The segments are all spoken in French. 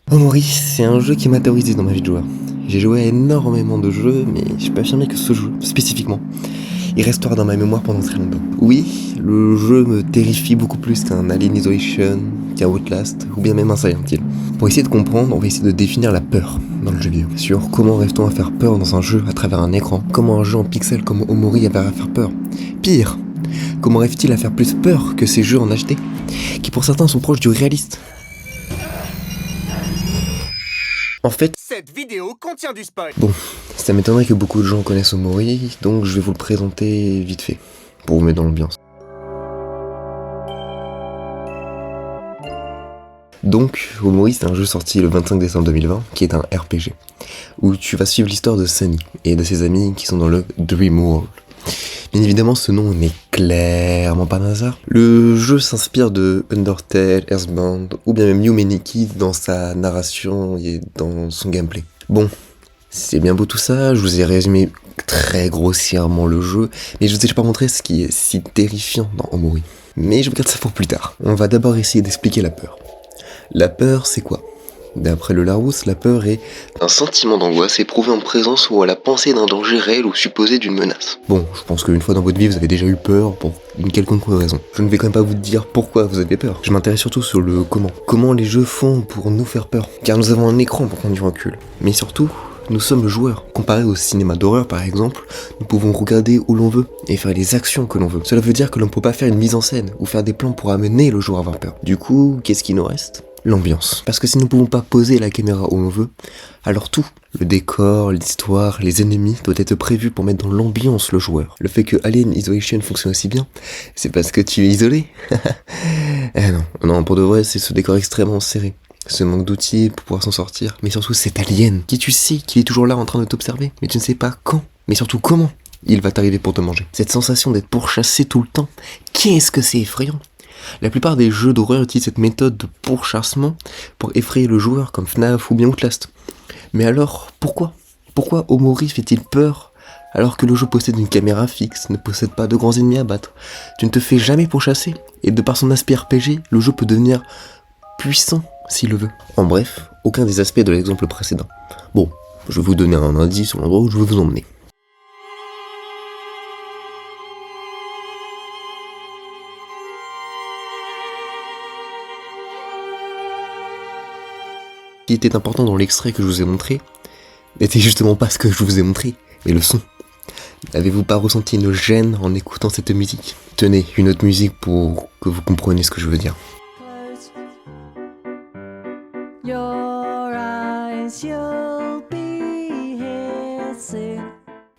Omori, c'est un jeu qui m'a terrorisé dans ma vie de joueur. J'ai joué à énormément de jeux, mais je peux affirmer que ce jeu, spécifiquement, il restera dans ma mémoire pendant très longtemps. Oui, le jeu me terrifie beaucoup plus qu'un Alien Isolation, qu'un Outlast, ou bien même un Silent Hill. Pour essayer de comprendre, on va essayer de définir la peur dans le jeu vidéo. Sur comment reste-t-on à faire peur dans un jeu à travers un écran. Comment un jeu en pixels comme Omori avait à faire peur. Pire, comment rêve-t-il à faire plus peur que ces jeux en HD, qui pour certains sont proches du réaliste. En fait, cette vidéo contient du spoil. Bon, ça m'étonnerait que beaucoup de gens connaissent Omori, donc je vais vous le présenter vite fait, pour vous mettre dans l'ambiance. Donc, Omori, c'est un jeu sorti le 25 décembre 2020, qui est un RPG, où tu vas suivre l'histoire de Sunny et de ses amis qui sont dans le Dream World. Bien évidemment, ce nom n'est clairement pas un hasard. Le jeu s'inspire de Undertale, Earthbound, ou bien même Yumeniki dans sa narration et dans son gameplay. Bon, c'est bien beau tout ça, je vous ai résumé très grossièrement le jeu, mais je vous ai pas montré ce qui est si terrifiant dans Omori. Mais je vous garde ça pour plus tard. On va d'abord essayer d'expliquer la peur. La peur, c'est quoi ? D'après le Larousse, la peur est un sentiment d'angoisse éprouvé en présence ou à la pensée d'un danger réel ou supposé d'une menace. Bon, je pense qu'une fois dans votre vie, vous avez déjà eu peur pour une quelconque raison. Je ne vais quand même pas vous dire pourquoi vous avez peur. Je m'intéresse surtout sur le comment. Comment les jeux font pour nous faire peur. Car nous avons un écran pour prendre du recul. Mais surtout, nous sommes le joueur. Comparé au cinéma d'horreur par exemple, nous pouvons regarder où l'on veut et faire les actions que l'on veut. Cela veut dire que l'on ne peut pas faire une mise en scène ou faire des plans pour amener le joueur à avoir peur. Du coup, qu'est-ce qui nous reste ? L'ambiance. Parce que si nous ne pouvons pas poser la caméra où l'on veut, alors tout, le décor, l'histoire, les ennemis, doit être prévu pour mettre dans l'ambiance le joueur. Le fait que Alien Isolation fonctionne aussi bien, c'est parce que tu es isolé. Non, pour de vrai, c'est ce décor extrêmement serré. Ce manque d'outils pour pouvoir s'en sortir, mais surtout cet alien, qui tu sais qu'il est toujours là en train de t'observer, mais tu ne sais pas quand, mais surtout comment il va t'arriver pour te manger. Cette sensation d'être pourchassé tout le temps, qu'est-ce que c'est effrayant. La plupart des jeux d'horreur utilisent cette méthode de pourchassement pour effrayer le joueur comme FNAF ou bien Outlast. Mais alors, pourquoi ? Pourquoi Omori fait-il peur alors que le jeu possède une caméra fixe, ne possède pas de grands ennemis à battre ? Tu ne te fais jamais pourchasser, et de par son aspect RPG, le jeu peut devenir puissant s'il le veut. En bref, aucun des aspects de l'exemple précédent. Bon, je vais vous donner un indice sur l'endroit où je veux vous emmener. Ce qui était important dans l'extrait que je vous ai montré n'était justement pas ce que je vous ai montré, mais le son. N'avez-vous pas ressenti une gêne en écoutant cette musique ? Tenez, une autre musique pour que vous compreniez ce que je veux dire.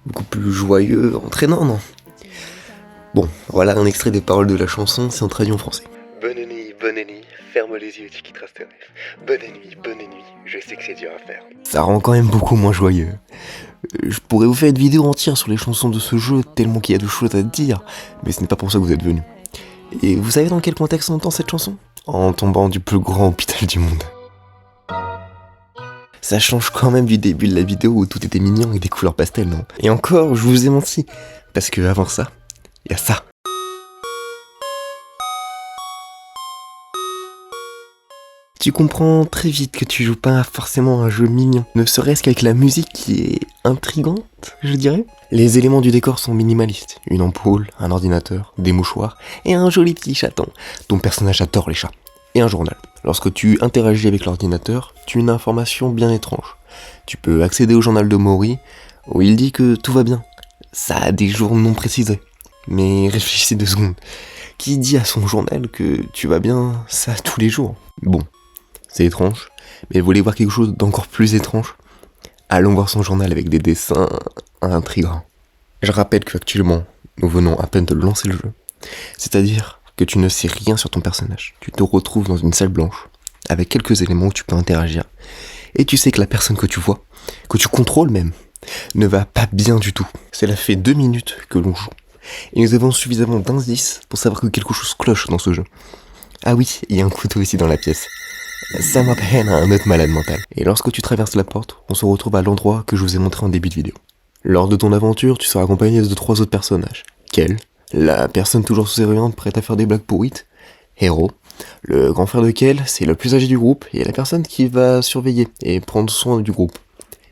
Beaucoup plus joyeux, entraînant, non ? Bon, voilà un extrait des paroles de la chanson, c'est en traduit en français. Bonne nuit, ferme les yeux, tu quitteras ce rêve. Bonne nuit, je sais que c'est dur à faire. Ça rend quand même beaucoup moins joyeux. Je pourrais vous faire une vidéo entière sur les chansons de ce jeu, tellement qu'il y a de choses à dire, mais ce n'est pas pour ça que vous êtes venus. Et vous savez dans quel contexte on entend cette chanson ? En tombant du plus grand hôpital du monde. Ça change quand même du début de la vidéo où tout était mignon et des couleurs pastel, non ? Et encore, je vous ai menti, parce que avant ça, il y a ça. Tu comprends très vite que tu joues pas forcément un jeu mignon, ne serait-ce qu'avec la musique qui est intrigante, je dirais. Les éléments du décor sont minimalistes, une ampoule, un ordinateur, des mouchoirs et un joli petit chaton. Ton personnage adore les chats. Et un journal. Lorsque tu interagis avec l'ordinateur, tu as une information bien étrange. Tu peux accéder au journal de Mori, où il dit que tout va bien. Ça a des jours non précisés. Mais réfléchissez 2 secondes. Qui dit à son journal que tu vas bien, ça tous les jours ? Bon, c'est étrange, mais vous voulez voir quelque chose d'encore plus étrange ? Allons voir son journal avec des dessins intrigants. Je rappelle qu'actuellement, nous venons à peine de lancer le jeu. C'est-à-dire que tu ne sais rien sur ton personnage. Tu te retrouves dans une salle blanche, avec quelques éléments où tu peux interagir. Et tu sais que la personne que tu vois, que tu contrôles même, ne va pas bien du tout. Cela fait 2 minutes que l'on joue. Et nous avons suffisamment d'indices pour savoir que quelque chose cloche dans ce jeu. Ah oui, il y a un couteau ici dans la pièce. Ça m'appelle à un autre malade mental. Et lorsque tu traverses la porte, on se retrouve à l'endroit que je vous ai montré en début de vidéo. Lors de ton aventure, tu seras accompagné de 3 autres personnages. Quels ? La personne toujours souriante prête à faire des blagues pourrites, Hero, Le grand frère de Kel, c'est le plus âgé du groupe et la personne qui va surveiller et prendre soin du groupe.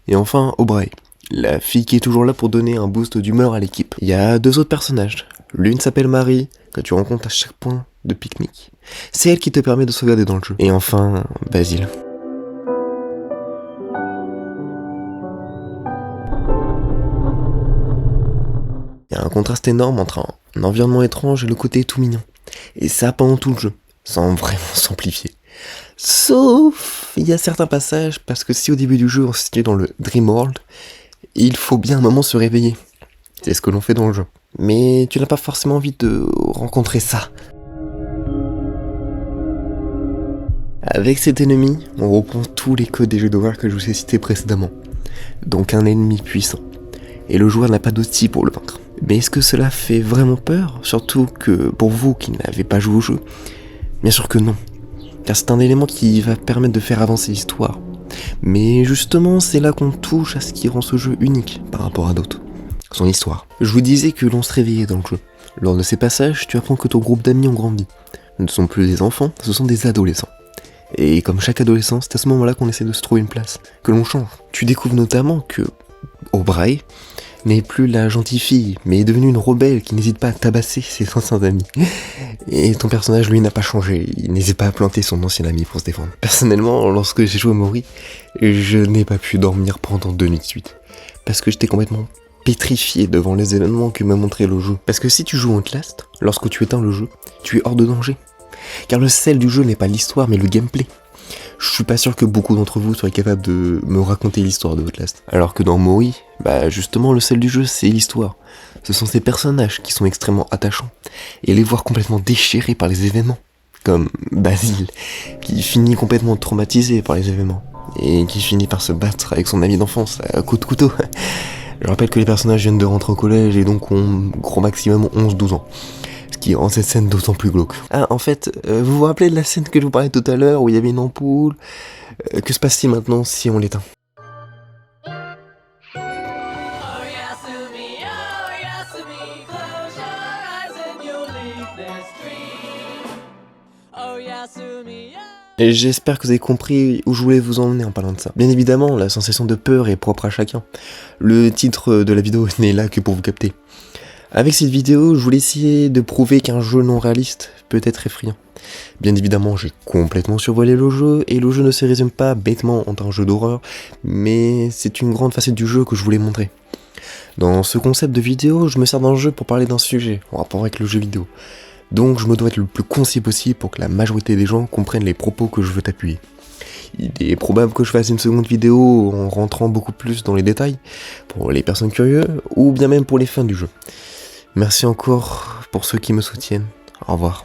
Et enfin, Aubrey, la fille qui est toujours là pour donner un boost d'humeur à l'équipe. Il y a 2 autres personnages. L'une s'appelle Marie, que tu rencontres à chaque point de pique-nique. C'est elle qui te permet de sauvegarder dans le jeu. Et enfin, Basile. Il y a un contraste énorme entre un environnement étrange et le côté tout mignon. Et ça pendant tout le jeu, sans vraiment s'amplifier. Sauf, il y a certains passages, parce que si au début du jeu on se situe dans le Dream World, il faut bien un moment se réveiller. C'est ce que l'on fait dans le jeu. Mais tu n'as pas forcément envie de rencontrer ça. Avec cet ennemi, on reprend tous les codes des jeux d'horreur que je vous ai cités précédemment. Donc un ennemi puissant. Et le joueur n'a pas d'outil pour le vaincre. Mais est-ce que cela fait vraiment peur? Surtout que pour vous qui n'avez pas joué au jeu, bien sûr que non. Car c'est un élément qui va permettre de faire avancer l'histoire. Mais justement, c'est là qu'on touche à ce qui rend ce jeu unique par rapport à d'autres. Son histoire. Je vous disais que l'on se réveillait dans le jeu. Lors de ces passages, tu apprends que ton groupe d'amis ont grandi. Ce ne sont plus des enfants, ce sont des adolescents. Et comme chaque adolescent, c'est à ce moment-là qu'on essaie de se trouver une place, que l'on change. Tu découvres notamment que Aubrey n'est plus la gentille fille, mais est devenue une rebelle qui n'hésite pas à tabasser ses anciens amis. Et ton personnage, lui, n'a pas changé, il n'hésite pas à planter son ancien ami pour se défendre. Personnellement, lorsque j'ai joué à Mori, je n'ai pas pu dormir pendant 2 nuits de suite. Parce que j'étais complètement pétrifié devant les événements que m'a montré le jeu. Parce que si tu joues en Outlast, lorsque tu éteins le jeu, tu es hors de danger. Car le sel du jeu n'est pas l'histoire, mais le gameplay. Je suis pas sûr que beaucoup d'entre vous soient capables de me raconter l'histoire de Outlast. Alors que dans Mori, justement le sel du jeu c'est l'histoire. Ce sont ces personnages qui sont extrêmement attachants. Et les voir complètement déchirés par les événements. Comme Basile, qui finit complètement traumatisé par les événements. Et qui finit par se battre avec son ami d'enfance à coups de couteau. Je rappelle que les personnages viennent de rentrer au collège et donc ont gros maximum 11-12 ans. Ce qui rend cette scène d'autant plus glauque. Ah, en fait, vous vous rappelez de la scène que je vous parlais tout à l'heure où il y avait une ampoule? Que se passe-t-il maintenant si on l'éteint? Et j'espère que vous avez compris où je voulais vous emmener en parlant de ça. Bien évidemment, la sensation de peur est propre à chacun. Le titre de la vidéo n'est là que pour vous capter. Avec cette vidéo, je voulais essayer de prouver qu'un jeu non réaliste peut être effrayant. Bien évidemment, j'ai complètement survolé le jeu, et le jeu ne se résume pas bêtement en un jeu d'horreur, mais c'est une grande facette du jeu que je voulais montrer. Dans ce concept de vidéo, je me sers d'un jeu pour parler d'un sujet en rapport avec le jeu vidéo. Donc je me dois être le plus concis possible pour que la majorité des gens comprennent les propos que je veux appuyer. Il est probable que je fasse une seconde vidéo en rentrant beaucoup plus dans les détails, pour les personnes curieuses, ou bien même pour les fans du jeu. Merci encore pour ceux qui me soutiennent. Au revoir.